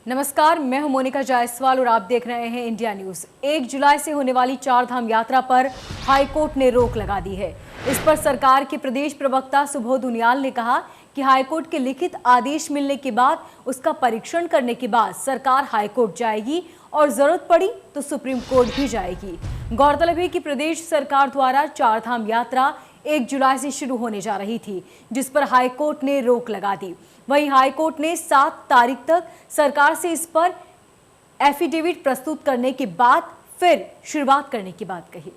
नमस्कार, मैं हूं मोनिका जायसवाल और आप देख रहे हैं इंडिया न्यूज। 1 जुलाई से होने वाली चारधाम यात्रा पर हाईकोर्ट ने रोक लगा दी है। इस पर सरकार के प्रदेश प्रवक्ता सुबोध उनियाल ने कहा कि हाईकोर्ट के लिखित आदेश मिलने के बाद उसका परीक्षण करने के बाद सरकार हाईकोर्ट जाएगी और जरूरत पड़ी तो सुप्रीम कोर्ट भी जाएगी। गौरतलब है कि प्रदेश सरकार द्वारा चारधाम यात्रा 1 जुलाई से शुरू होने जा रही थी, जिस पर हाईकोर्ट ने रोक लगा दी। वहीं हाईकोर्ट ने 7 तारीख तक सरकार से इस पर एफिडेविट प्रस्तुत करने के बाद फिर शुरुआत करने की बात कही।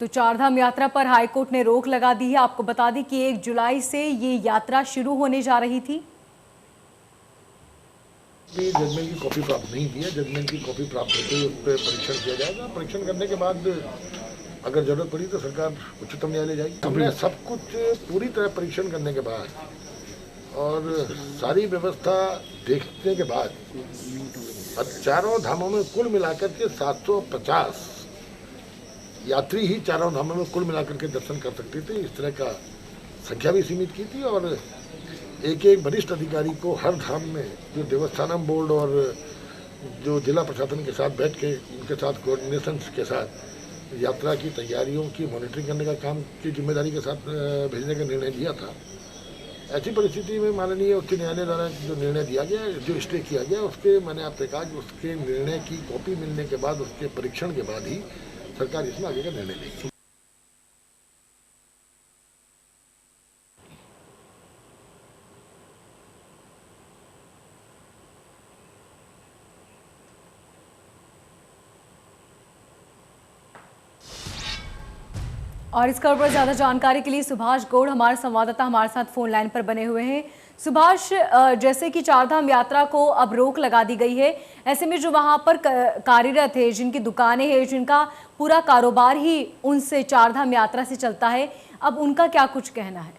तो चारधाम यात्रा पर हाईकोर्ट ने रोक लगा दी है। आपको बता दें कि 1 जुलाई से ये यात्रा शुरू होने जा रही थी। जजमेंट की कॉपी प्राप्त नहीं की है। जजमेंट की कॉपी प्राप्त होते ही उस पर परीक्षण किया जाएगा। परीक्षण करने के बाद अगर जरूरत पड़ी तो सरकार उच्चतम न्यायालय जाएगी। हमने सब कुछ पूरी तरह परीक्षण करने के बाद और सारी व्यवस्था देखने के बाद चारों धामों में कुल मिलाकर के 750 यात्री ही चारों धामों में कुल मिलाकर के दर्शन कर सकते थे। इस तरह का संख्या भी सीमित की थी और एक एक वरिष्ठ अधिकारी को हर धाम में जो देवस्थानम बोर्ड और जो जिला प्रशासन के साथ बैठ के उनके साथ कोऑर्डिनेशन के साथ यात्रा की तैयारियों की मॉनिटरिंग करने का काम की जिम्मेदारी के साथ भेजने का निर्णय लिया था। ऐसी परिस्थिति में माननीय उच्च न्यायालय द्वारा जो निर्णय दिया गया, जो स्टे किया गया, उसके मैंने आपसे कहा कि उसके निर्णय की कॉपी मिलने के बाद, उसके परीक्षण के बाद ही सरकार इसमें आगे का निर्णय लेगी। और इस खबर पर ज्यादा जानकारी के लिए सुभाष गौड़ हमारे संवाददाता हमारे साथ फोन लाइन पर बने हुए हैं। सुभाष, जैसे कि चारधाम यात्रा को अब रोक लगा दी गई है, ऐसे में जो वहां पर कार्यरत है, जिनकी दुकानें हैं, जिनका पूरा कारोबार ही उनसे चारधाम यात्रा से चलता है, अब उनका क्या कुछ कहना है?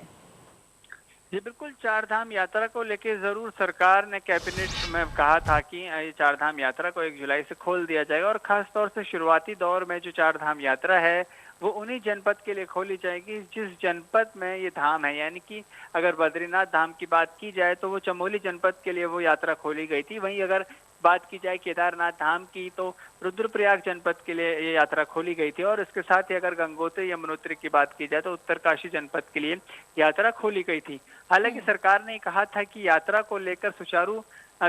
जी बिल्कुल, चारधाम यात्रा को लेकर जरूर सरकार ने कैबिनेट में कहा था कि ये चारधाम यात्रा को 1 जुलाई से खोल दिया जाएगा और खास तौर से शुरुआती दौर में जो चारधाम यात्रा है वो उन्हीं जनपद के लिए खोली जाएगी जिस जनपद में ये धाम है। यानी कि अगर बद्रीनाथ धाम की बात की जाए तो वो चमोली जनपद के लिए वो यात्रा खोली गई थी। वहीं अगर बात की जाए केदारनाथ धाम की तो रुद्रप्रयाग जनपद के लिए ये यात्रा खोली गई थी और इसके साथ ही अगर गंगोत्री यमुनोत्री की बात की जाए तो उत्तरकाशी जनपद के लिए यात्रा खोली गई थी। हालांकि सरकार ने कहा था कि यात्रा को लेकर सुचारू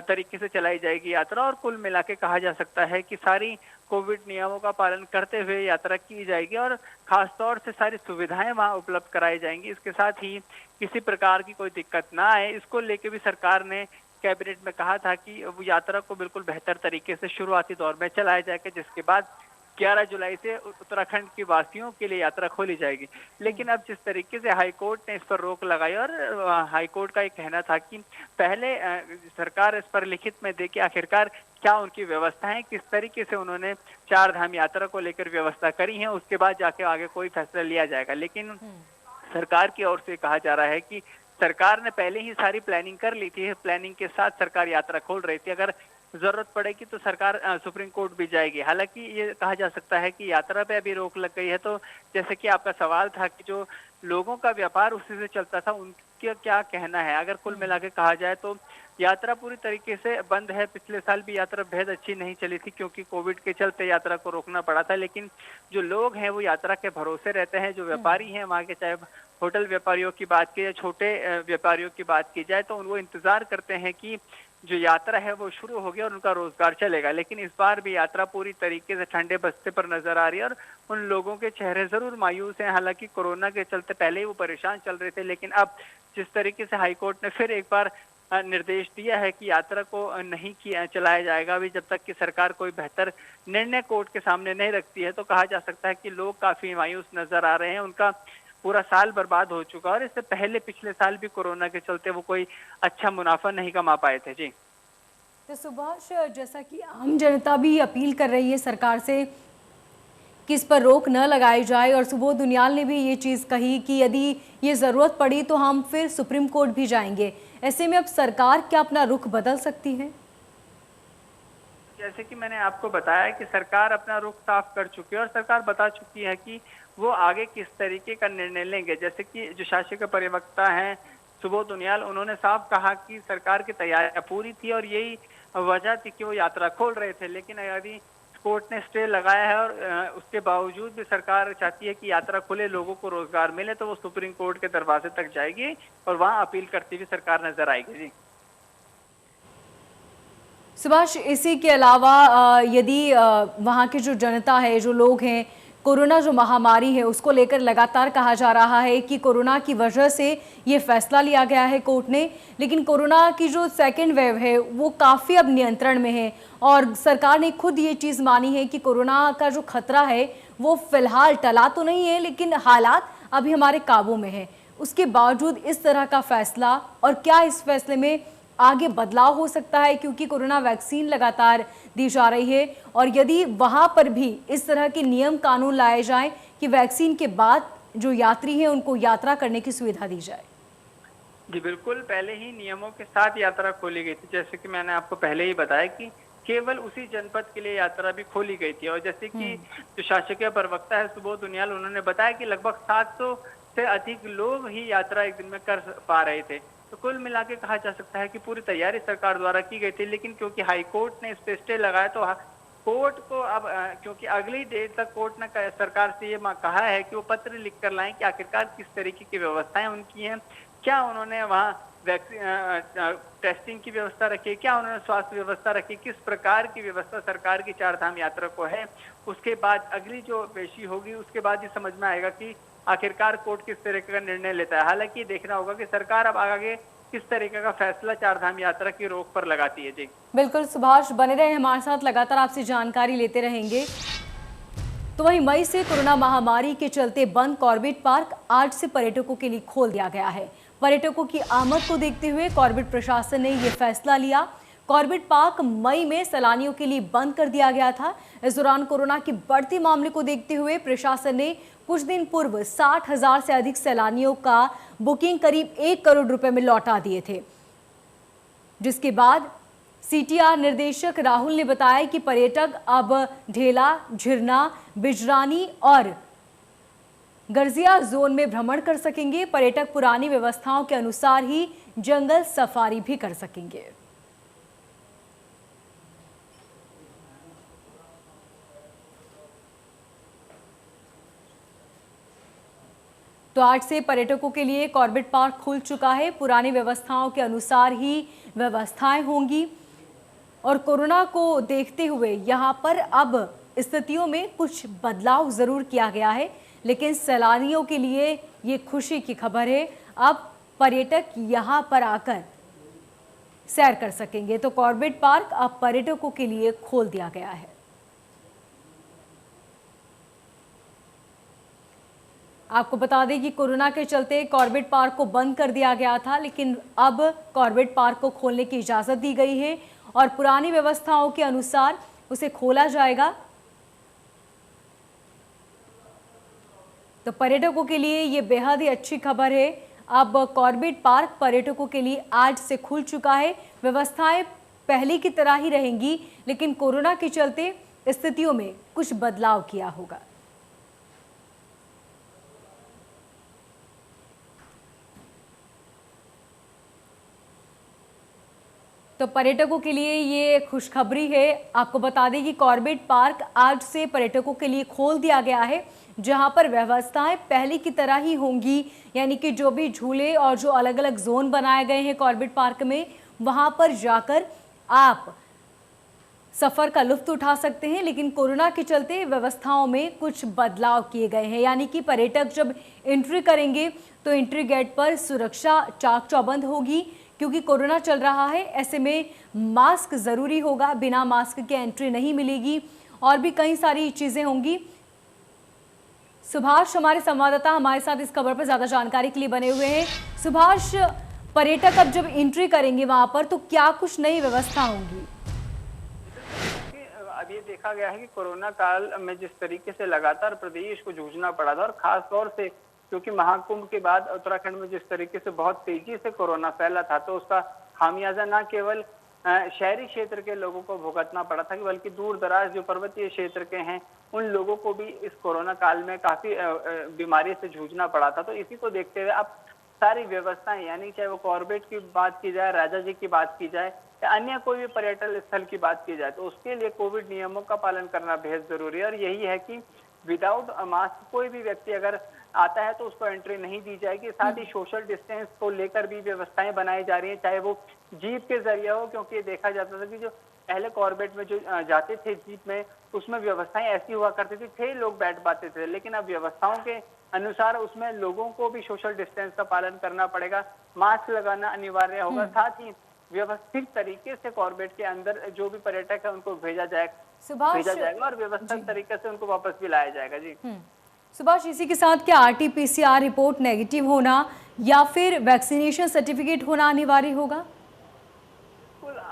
तरीके से चलाई जाएगी यात्रा और कुल मिला के कहा जा सकता है कि सारी कोविड नियमों का पालन करते हुए यात्रा की जाएगी और खास तौर से सारी सुविधाएं वहां उपलब्ध कराई जाएंगी। इसके साथ ही किसी प्रकार की कोई दिक्कत ना आए, इसको लेकर भी सरकार ने कैबिनेट में कहा था कि वो यात्रा को बिल्कुल बेहतर तरीके से शुरुआती दौर में चलाया जाएगा, जिसके बाद 11 जुलाई से उत्तराखंड के वासियों के लिए यात्रा खोली जाएगी। लेकिन अब जिस तरीके से हाईकोर्ट ने इस पर रोक लगाई और हाईकोर्ट का ये कहना था कि पहले सरकार इस पर लिखित में दे के आखिरकार क्या उनकी व्यवस्था है, किस तरीके से उन्होंने चारधाम यात्रा को लेकर व्यवस्था करी है, उसके बाद जाके आगे कोई फैसला लिया जाएगा। लेकिन सरकार की ओर से कहा जा रहा है कि सरकार ने पहले ही सारी प्लानिंग कर ली थी, प्लानिंग के साथ सरकार यात्रा खोल रही थी। अगर जरूरत पड़ेगी तो सरकार सुप्रीम कोर्ट भी जाएगी। हालांकि ये कहा जा सकता है कि यात्रा पे अभी रोक लग गई है, तो जैसे कि आपका सवाल था कि जो लोगों का व्यापार उसी से चलता था, उनका क्या कहना है। अगर कुल मिला के कहा जाए तो यात्रा पूरी तरीके से बंद है। पिछले साल भी यात्रा बेहद अच्छी नहीं चली थी क्योंकि कोविड के चलते यात्रा को रोकना पड़ा था। लेकिन जो लोग हैं वो यात्रा के भरोसे रहते हैं। जो व्यापारी हैं वहाँ के, चाहे होटल व्यापारियों की बात की या छोटे व्यापारियों की बात की जाए, तो वो इंतजार करते हैं कि जो यात्रा है वो शुरू होगी और उनका रोजगार चलेगा। लेकिन इस बार भी यात्रा पूरी तरीके से ठंडे बस्ते पर नजर आ रही है और उन लोगों के चेहरे जरूर मायूस हैं। हालांकि कोरोना के चलते पहले ही वो परेशान चल रहे थे, लेकिन अब जिस तरीके से हाईकोर्ट ने फिर एक बार निर्देश दिया है कि यात्रा को नहीं किया चलाया जाएगा अभी जब तक कि सरकार कोई बेहतर निर्णय कोर्ट के सामने नहीं रखती है, तो कहा जा सकता है कि लोग काफी मायूस नजर आ रहे हैं। उनका पूरा साल बर्बाद हो चुका और इससे पहले पिछले साल भी कोरोना के चलते वो कोई अच्छा मुनाफा नहीं कमा पाए थे। जी तो सुभाष, जैसा कि आम जनता भी अपील कर रही है सरकार से कि इस पर रोक न लगाई जाए, और सुबोध उनियाल ने भी ये चीज़ कही कि यदि ये ज़रूरत पड़ी तो हम फिर सुप्रीम कोर्ट भी जाएंगे। ऐसे में अब सरकार क्या अपना रुख बदल सकती है? जैसे कि मैंने आपको बताया कि सरकार अपना रुख साफ कर चुकी है और सरकार बता चुकी है कि वो आगे किस तरीके का निर्णय लेंगे। जैसे कि जो शासन के प्रवक्ता हैं सुबोध उनियाल, उन्होंने साफ कहा कि सरकार की तैयारियां पूरी थी और यही वजह थी कि वो यात्रा खोल रहे थे। लेकिन यदि कोर्ट ने स्टे लगाया है और उसके बावजूद भी सरकार चाहती है कि यात्रा खुले, लोगों को रोजगार मिले, तो वो सुप्रीम कोर्ट के दरवाजे तक जाएगी और वहां अपील करती हुई सरकार नजर आएगी। जी सुभाष, इसी के अलावा यदि वहाँ की जो जनता है, जो लोग हैं, कोरोना जो महामारी है उसको लेकर लगातार कहा जा रहा है कि कोरोना की वजह से ये फैसला लिया गया है कोर्ट ने, लेकिन कोरोना की जो सेकेंड वेव है वो काफ़ी अब नियंत्रण में है और सरकार ने खुद ये चीज़ मानी है कि कोरोना का जो खतरा है वो फिलहाल टला तो नहीं है, लेकिन हालात अभी हमारे काबू में है। उसके बावजूद इस तरह का फैसला, और क्या इस फैसले में आगे बदलाव हो सकता है, क्योंकि कोरोना वैक्सीन लगातार दी जा रही है, और यदि वहां पर भी इस तरह के नियम कानून लाए जाएं कि वैक्सीन के बाद जो यात्री हैं उनको यात्रा करने की सुविधा दी जाए? जी बिल्कुल, पहले ही नियमों के साथ यात्रा खोली गई थी। जैसे कि मैंने आपको पहले ही बताया कि केवल उसी जनपद के लिए यात्रा भी खोली गई थी। और जैसे कि जो शासकीय प्रवक्ता है सुबोध उनियाल, उन्होंने बताया कि लगभग 700 से अधिक लोग ही यात्रा एक दिन में कर पा रहे थे। तो कुल मिला के कहा जा सकता है कि पूरी तैयारी सरकार द्वारा की गई थी। लेकिन क्योंकि हाई कोर्ट ने इस पे स्टे लगाया, तो कोर्ट को अब क्योंकि अगली डेट तक कोर्ट ने सरकार से ये कहा है कि वो पत्र लिख कर लाएं कि आखिरकार किस तरीके की व्यवस्थाएं उनकी हैं, क्या उन्होंने वहाँ वैक्सीन टेस्टिंग की व्यवस्था रखी है, क्या उन्होंने स्वास्थ्य व्यवस्था रखी, किस प्रकार की व्यवस्था सरकार की चारधाम यात्रा को है। उसके बाद अगली जो पेशी होगी उसके बाद ही समझ में आएगा कि आखिरकार कोर्ट किस तरीके का निर्णय लेता है। हालांकि देखना होगा कि सरकार अब आगे किस तरीके का फैसला चारधाम यात्रा की रोक पर लगाती है। जी बिल्कुल सुभाष, बने रहे हमारे साथ, लगातार आपसे जानकारी लेते रहेंगे। तो वहीं मई से कोरोना महामारी के चलते बंद कॉर्बेट पार्क आज से पर्यटकों के लिए खोल दिया गया है। पर्यटकों की आमद को देखते हुए कॉर्बेट प्रशासन ने यह फैसला लिया। कॉर्बेट पार्क मई में सैलानियों के लिए बंद कर दिया गया था। इस दौरान कोरोना के बढ़ते मामले को देखते हुए प्रशासन ने कुछ दिन पूर्व 60,000 से अधिक सैलानियों का बुकिंग करीब 1 करोड़ रुपए में लौटा दिए थे, जिसके बाद सीटीआर निर्देशक राहुल ने बताया कि पर्यटक अब ढेला, झिरना, बिजरानी और गर्जिया जोन में भ्रमण कर सकेंगे। पर्यटक पुरानी व्यवस्थाओं के अनुसार ही जंगल सफारी भी कर सकेंगे। तो आज से पर्यटकों के लिए कॉर्बेट पार्क खुल चुका है। पुरानी व्यवस्थाओं के अनुसार ही व्यवस्थाएं होंगी और कोरोना को देखते हुए यहां पर अब स्थितियों में कुछ बदलाव जरूर किया गया है, लेकिन सैलानियों के लिए ये खुशी की खबर है। अब पर्यटक यहां पर आकर सैर कर सकेंगे। तो कॉर्बेट पार्क अब पर्यटकों के लिए खोल दिया गया है। आपको बता दें कि कोरोना के चलते कॉर्बेट पार्क को बंद कर दिया गया था, लेकिन अब कॉर्बेट पार्क को खोलने की इजाज़त दी गई है और पुरानी व्यवस्थाओं के अनुसार उसे खोला जाएगा। तो पर्यटकों के लिए ये बेहद ही अच्छी खबर है। अब कॉर्बेट पार्क पर्यटकों के लिए आज से खुल चुका है। व्यवस्थाएं पहले की तरह ही रहेंगी, लेकिन कोरोना के चलते स्थितियों में कुछ बदलाव किया होगा। तो पर्यटकों के लिए ये खुशखबरी है। आपको बता दें कि कॉर्बेट पार्क आज से पर्यटकों के लिए खोल दिया गया है, जहां पर व्यवस्थाएं पहले की तरह ही होंगी, यानी कि जो भी झूले और जो अलग अलग जोन बनाए गए हैं कॉर्बेट पार्क में, वहां पर जाकर आप सफ़र का लुत्फ उठा सकते हैं। लेकिन कोरोना के चलते व्यवस्थाओं में कुछ बदलाव किए गए हैं, यानी कि पर्यटक जब एंट्री करेंगे तो एंट्री गेट पर सुरक्षा चाक चौबंद होगी, क्योंकि कोरोना चल रहा है। ऐसे में मास्क ज़रूरी होगा, बिना मास्क के एंट्री नहीं मिलेगी और भी कई सारी चीज़ें होंगी। सुभाष हमारे संवाददाता हमारे साथ इस खबर पर ज़्यादा जानकारी के लिए बने हुए हैं। सुभाष, पर्यटक अब जब एंट्री करेंगे वहाँ पर तो क्या कुछ नई व्यवस्था होंगी? अब ये देखा गया है कि कोरोना काल में जिस तरीके से लगातार प्रदेश को जूझना पड़ा था, और खास तौर से क्योंकि महाकुंभ के बाद उत्तराखंड में जिस तरीके से बहुत तेजी से कोरोना फैला था, तो उसका खामियाजा न केवल शहरी क्षेत्र के लोगों को भुगतना पड़ा था, बल्कि दूर दराज जो पर्वतीय क्षेत्र के हैं उन लोगों को भी इस कोरोना काल में काफी बीमारी से जूझना पड़ा था। तो इसी को देखते हुए अब सारी व्यवस्थाएं, यानी चाहे वो कॉर्बेट की बात की जाए, राजा जी की बात की जाए या अन्य कोई भी पर्यटन स्थल की बात की जाए, तो उसके लिए कोविड नियमों का पालन करना बेहद जरूरी है। और यही है कि विदाउट मास्क कोई भी व्यक्ति अगर आता है तो उसको एंट्री नहीं दी जाएगी। साथ ही सोशल डिस्टेंस को लेकर भी व्यवस्थाएं बनाई जा रही है, चाहे वो जीप के जरिए हो, क्योंकि ये देखा जाता था कि जो पहले कॉर्बेट में जो जाते थे जीप में, उसमें व्यवस्थाएं ऐसी हुआ करती थी, 6 लोग बैठ पाते थे, लेकिन अब व्यवस्थाओं के अनुसार उसमें लोगों को भी सोशल डिस्टेंस का पालन करना पड़ेगा, मास्क लगाना अनिवार्य होगा। साथ ही व्यवस्थित तरीके से कॉर्बेट के अंदर जो भी पर्यटक है उनको भेजा जाएगा और व्यवस्थित तरीके से उनको वापस भी लाया जाएगा। जी सुभाष, इसी के साथ क्या RT-PCR रिपोर्ट नेगेटिव होना या फिर वैक्सीनेशन सर्टिफिकेट होना अनिवार्य होगा?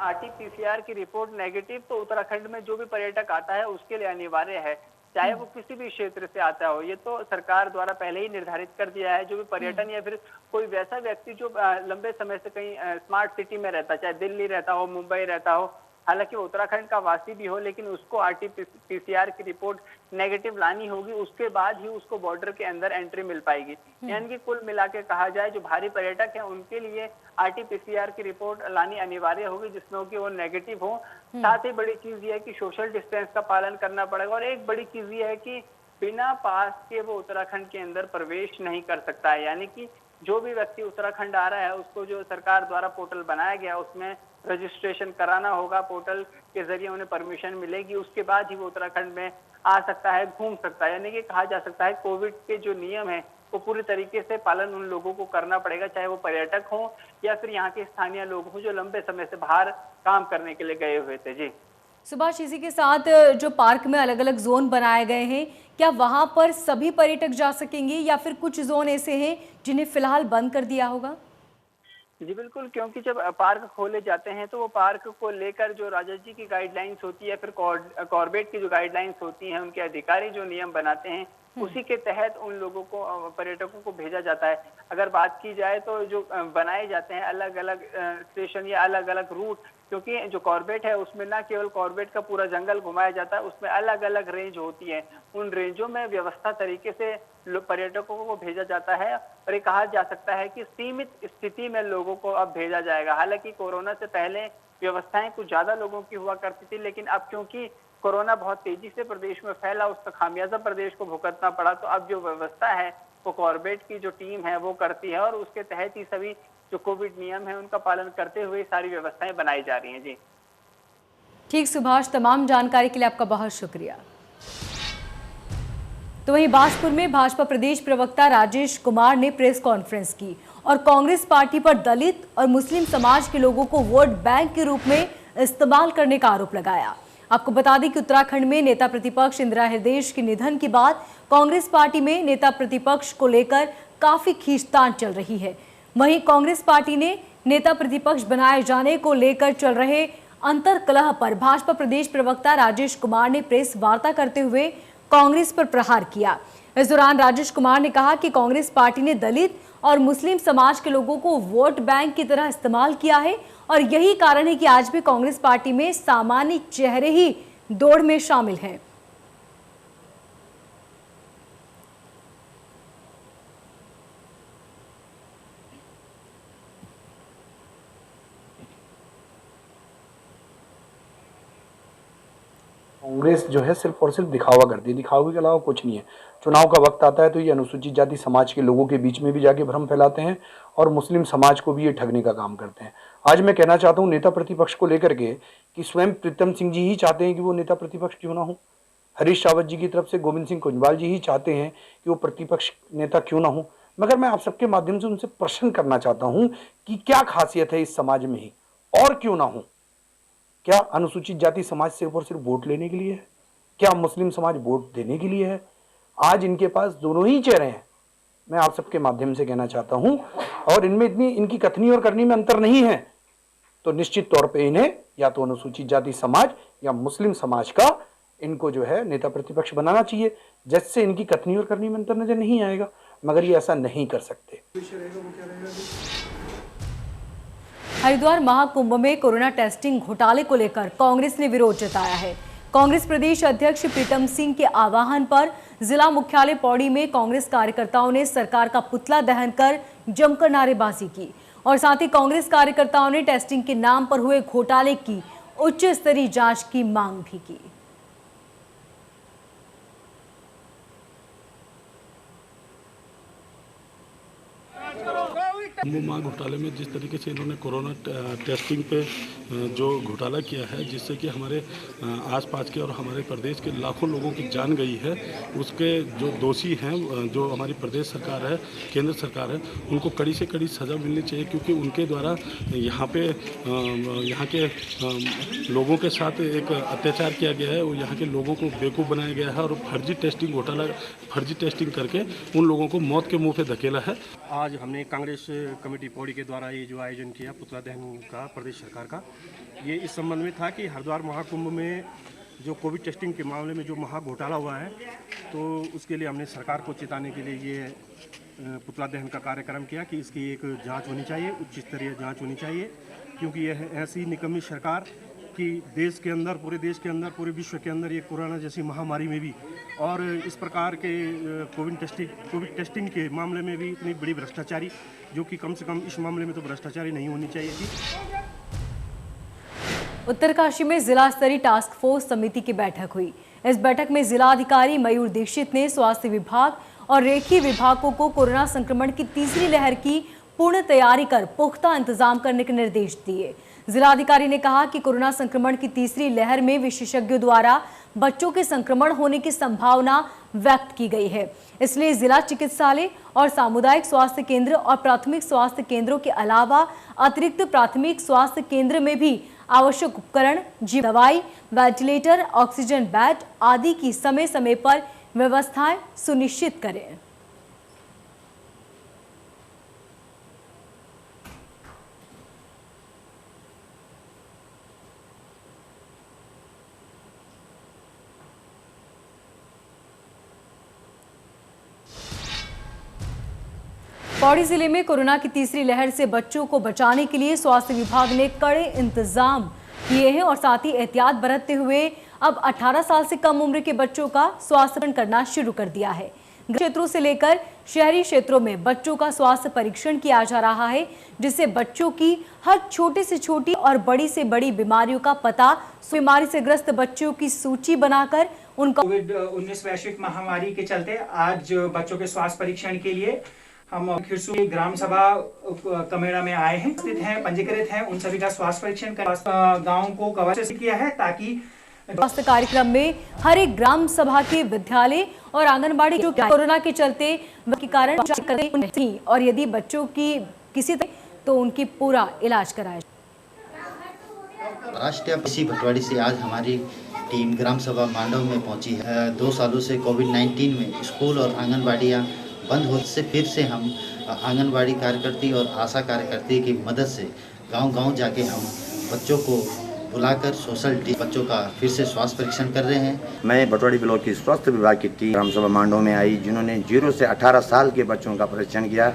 RT-PCR की रिपोर्ट नेगेटिव तो उत्तराखंड में जो भी पर्यटक आता है उसके लिए अनिवार्य है, चाहे वो किसी भी क्षेत्र से आता हो। ये तो सरकार द्वारा पहले ही निर्धारित कर दिया है। जो भी पर्यटन या फिर कोई वैसा व्यक्ति जो लंबे समय से कहीं स्मार्ट सिटी में रहता, चाहे दिल्ली रहता हो, मुंबई रहता हो, हालांकि उत्तराखंड का वासी भी हो, लेकिन उसको RT-PCR की रिपोर्ट नेगेटिव लानी होगी, उसके बाद ही उसको बॉर्डर के अंदर एंट्री मिल पाएगी। यानी कि कुल मिला के कहा जाए, जो भारी पर्यटक हैं उनके लिए RT-PCR की रिपोर्ट लानी अनिवार्य होगी, जिसमें कि वो नेगेटिव हो। साथ ही बड़ी चीज ये है कि सोशल डिस्टेंस का पालन करना पड़ेगा, और एक बड़ी चीज ये है कि बिना पास के वो उत्तराखंड के अंदर प्रवेश नहीं कर सकता है। यानी कि जो भी व्यक्ति उत्तराखंड आ रहा है उसको जो सरकार द्वारा पोर्टल बनाया गया उसमें रजिस्ट्रेशन कराना होगा, पोर्टल के जरिए उन्हें परमिशन मिलेगी, उसके बाद ही वो उत्तराखंड में आ सकता है, घूम सकता है। यानी कि कहा जा सकता है कोविड के जो नियम है वो पूरी तरीके से पालन उन लोगों को करना पड़ेगा, चाहे वो पर्यटक हो या फिर यहाँ के स्थानीय लोग हों जो लंबे समय से बाहर काम करने के लिए गए हुए थे। जी सुभाष, इसी के साथ जो पार्क में अलग अलग जोन बनाए गए हैं, क्या वहां पर सभी पर्यटक जा सकेंगे या फिर कुछ जोन ऐसे हैं जिन्हें फिलहाल बंद कर दिया होगा? जी बिल्कुल, क्योंकि जब पार्क खोले जाते हैं तो वो पार्क को लेकर जो राजा जी की गाइडलाइंस होती है, फिर कॉर्बेट की जो गाइडलाइंस होती हैं, उनके अधिकारी जो नियम बनाते हैं उसी के तहत उन लोगों को, पर्यटकों को भेजा जाता है। अगर बात की जाए तो जो बनाए जाते हैं अलग अलग स्टेशन या अलग अलग रूट, क्योंकि जो कॉर्बेट है उसमें ना केवल कॉर्बेट का पूरा जंगल घुमाया जाता है, उसमें अलग अलग रेंज होती है। उन रेंजों में व्यवस्था तरीके से पर्यटकों को भेजा जाता है, और ये कहा जा सकता है कि सीमित स्थिति में लोगों को अब भेजा जाएगा। हालांकि कोरोना से पहले व्यवस्थाएं कुछ ज्यादा लोगों की हुआ करती थी, लेकिन अब क्योंकि कोरोना बहुत तेजी से प्रदेश में फैला, उसका खामियाजा प्रदेश को भुगतना पड़ा, तो अब जो व्यवस्था है वो कॉर्बेट की जो टीम है वो करती है, और उसके तहत ही सभी जो कोविड नियम है उनका पालन करते हुए सारी व्यवस्थाएं बनाई जा रही हैं। जी ठीक सुभाष, तमाम जानकारी के लिए आपका बहुत शुक्रिया। तो वहीं बाजपुर में भाजपा प्रदेश प्रवक्ता राजेश कुमार ने प्रेस कॉन्फ्रेंस की और कांग्रेस पार्टी पर दलित और मुस्लिम समाज के लोगों को वोट बैंक के रूप में इस्तेमाल करने का आरोप लगाया। आपको बता दें कि उत्तराखंड में नेता प्रतिपक्ष इंदिरा हृदयेश के निधन के बाद कांग्रेस पार्टी में नेता प्रतिपक्ष को लेकर काफी खींचतान चल रही है। वहीं कांग्रेस पार्टी ने नेता प्रतिपक्ष बनाए जाने को लेकर चल रहे अंतर्कलह पर भाजपा प्रदेश प्रवक्ता राजेश कुमार ने प्रेस वार्ता करते हुए कांग्रेस पर प्रहार किया। इस दौरान राजेश कुमार ने कहा कि कांग्रेस पार्टी ने दलित और मुस्लिम समाज के लोगों को वोट बैंक की तरह इस्तेमाल किया है, और यही कारण है कि आज भी कांग्रेस पार्टी में सामान्य चेहरे ही दौड़ में शामिल हैं। कांग्रेस जो है सिर्फ और सिर्फ दिखावा करती है, दिखावे के अलावा कुछ नहीं है। चुनाव का वक्त आता है तो ये अनुसूचित जाति समाज के लोगों के बीच में भी जाके भ्रम फैलाते हैं और मुस्लिम समाज को भी ये ठगने का काम करते हैं। आज मैं कहना चाहता हूँ नेता प्रतिपक्ष को लेकर के कि स्वयं प्रीतम सिंह जी ही चाहते हैं कि वो नेता प्रतिपक्ष क्यों ना हो, हरीश रावत जी की तरफ से गोविंद सिंह कुंजवाल जी ही चाहते हैं कि वो प्रतिपक्ष नेता क्यों ना हो। मगर मैं आप सबके माध्यम से उनसे प्रश्न करना चाहता हूँ कि क्या खासियत है इस समाज में ही, और क्यों ना हो? क्या अनुसूचित जाति समाज से ऊपर सिर्फ वोट लेने के लिए है? क्या मुस्लिम समाज वोट देने के लिए है? आज इनके पास दोनों ही चेहरे हैं। मैं आप सबके माध्यम से कहना चाहता हूं, और इनमें इतनी इनकी कथनी और करनी में अंतर नहीं है, तो निश्चित तौर पे इन्हें या तो अनुसूचित जाति समाज या मुस्लिम समाज का इनको जो है नेता प्रतिपक्ष बनाना चाहिए, जिससे इनकी कथनी और करनी में अंतर नजर नहीं आएगा, मगर ये ऐसा नहीं कर सकते। हरिद्वार महाकुंभ में कोरोना टेस्टिंग घोटाले को लेकर कांग्रेस ने विरोध जताया है। कांग्रेस प्रदेश अध्यक्ष प्रीतम सिंह के आह्वान पर जिला मुख्यालय पौड़ी में कांग्रेस कार्यकर्ताओं ने सरकार का पुतला दहन कर जमकर नारेबाजी की और साथ ही कांग्रेस कार्यकर्ताओं ने टेस्टिंग के नाम पर हुए घोटाले की उच्च स्तरीय जांच की मांग भी की। कुंभ घोटाले में जिस तरीके से इन्होंने कोरोना टेस्टिंग पे जो घोटाला किया है, जिससे कि हमारे आसपास के और हमारे प्रदेश के लाखों लोगों की जान गई है, उसके जो दोषी हैं, जो हमारी प्रदेश सरकार है, केंद्र सरकार है, उनको कड़ी से कड़ी सज़ा मिलनी चाहिए, क्योंकि उनके द्वारा यहाँ के लोगों के साथ एक अत्याचार किया गया है और यहाँ के लोगों को बेवकूफ़ बनाया गया है और फर्जी टेस्टिंग करके उन लोगों को मौत के मुँह पे धकेला है। आज हमने कांग्रेस कमेटी पौड़ी के द्वारा ये जो आयोजन किया पुतला दहन का प्रदेश सरकार का, ये इस संबंध में था कि हरिद्वार महाकुंभ में जो कोविड टेस्टिंग के मामले में जो महा घोटाला हुआ है, तो उसके लिए हमने सरकार को चेताने के लिए ये पुतला दहन का कार्यक्रम किया कि इसकी एक जांच होनी चाहिए, उच्च स्तरीय जांच होनी चाहिए, क्योंकि यह ऐसी निकम्मी सरकार कि देश के अंदर, पूरे देश के अंदर, पूरे विश्व के अंदर ये कोरोना जैसी महामारी में भी और इस प्रकार के कोविड टेस्टिंग के मामले में भी इतनी बड़ी भ्रष्टाचारी, जो कि कम से कम इस मामले में तो भ्रष्टाचारी नहीं होनी चाहिए थी। उत्तरकाशी में जिला स्तरीय टास्क फोर्स समिति की बैठक हुई। इस बैठक में जिलाधिकारी मयूर दीक्षित ने स्वास्थ्य विभाग और रेखी विभागों को कोरोना संक्रमण की तीसरी लहर की पूर्ण तैयारी कर पुख्ता इंतजाम करने के निर्देश दिए। जिलाधिकारी ने कहा कि कोरोना संक्रमण की तीसरी लहर में विशेषज्ञों द्वारा बच्चों के संक्रमण होने की संभावना व्यक्त की गई है, इसलिए जिला चिकित्सालय और सामुदायिक स्वास्थ्य केंद्र और प्राथमिक स्वास्थ्य केंद्रों के अलावा अतिरिक्त प्राथमिक स्वास्थ्य केंद्र में भी आवश्यक उपकरण, दवाई, वेंटिलेटर, ऑक्सीजन बेड आदि की समय समय पर व्यवस्थाएं सुनिश्चित करें। पौड़ी जिले में कोरोना की तीसरी लहर से बच्चों को बचाने के लिए स्वास्थ्य विभाग ने कड़े इंतजाम किए हैं और साथ ही एहतियात बरतते हुए अब 18 साल से कम उम्र के बच्चों का स्वास्थ्य करना शुरू कर दिया है। क्षेत्रों से लेकर शहरी क्षेत्रों में बच्चों का स्वास्थ्य परीक्षण किया जा रहा है, जिससे बच्चों की हर छोटे से छोटी और बड़ी से बड़ी बीमारियों का पता, बीमारी से ग्रस्त बच्चों की सूची बनाकर उनका कोविड-19 वैश्विक महामारी के चलते आज बच्चों के स्वास्थ्य परीक्षण के लिए हम खिरसू ग्राम सभा कमेड़ा में आए हैं, स्थित हैं, पंजीकृत हैं, उन सभी का स्वास्थ्य परीक्षण कर गाँव को कवर किया है, ताकि स्वास्थ्य कार्यक्रम में हर एक ग्राम सभा के विद्यालय और आंगनबाड़ी जो कोरोना के चलते के कारण और यदि बच्चों की किसी तो उनकी पूरा इलाज कराया। राष्ट्रीय पीसी भटवाड़ी से आज हमारी टीम ग्राम सभा मांडव में पहुंची है। 2 सालों से कोविड-19 में स्कूल और आंगनबाड़ियां बंद होने से फिर से हम आंगनबाड़ी कार्यकर्ती और आशा कार्यकर्ती की मदद से गांव-गांव जाके हम बच्चों को बुलाकर सोशल बच्चों का फिर से स्वास्थ्य परीक्षण कर रहे हैं। मैं भटवाड़ी ब्लॉक की स्वास्थ्य विभाग की टीम ग्राम सभा मांडव में आई, जिन्होंने 0 से 18 साल के बच्चों का परीक्षण किया,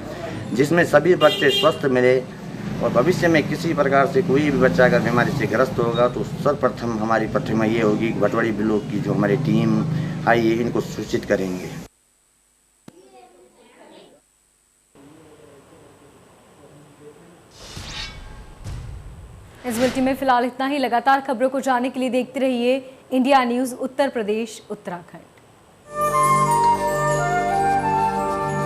जिसमें सभी बच्चे स्वस्थ मिले और भविष्य में किसी प्रकार से कोई भी बच्चा अगर बीमारी से ग्रस्त होगा तो सर्वप्रथम हमारी प्राथमिकता ये होगी कि भटवाड़ी ब्लॉक की जो हमारी टीम आई है इनको सूचित करेंगे। इस बुलेटिन में फिलहाल इतना ही। लगातार खबरों को जानने के लिए देखते रहिए इंडिया न्यूज़ उत्तर प्रदेश उत्तराखंड।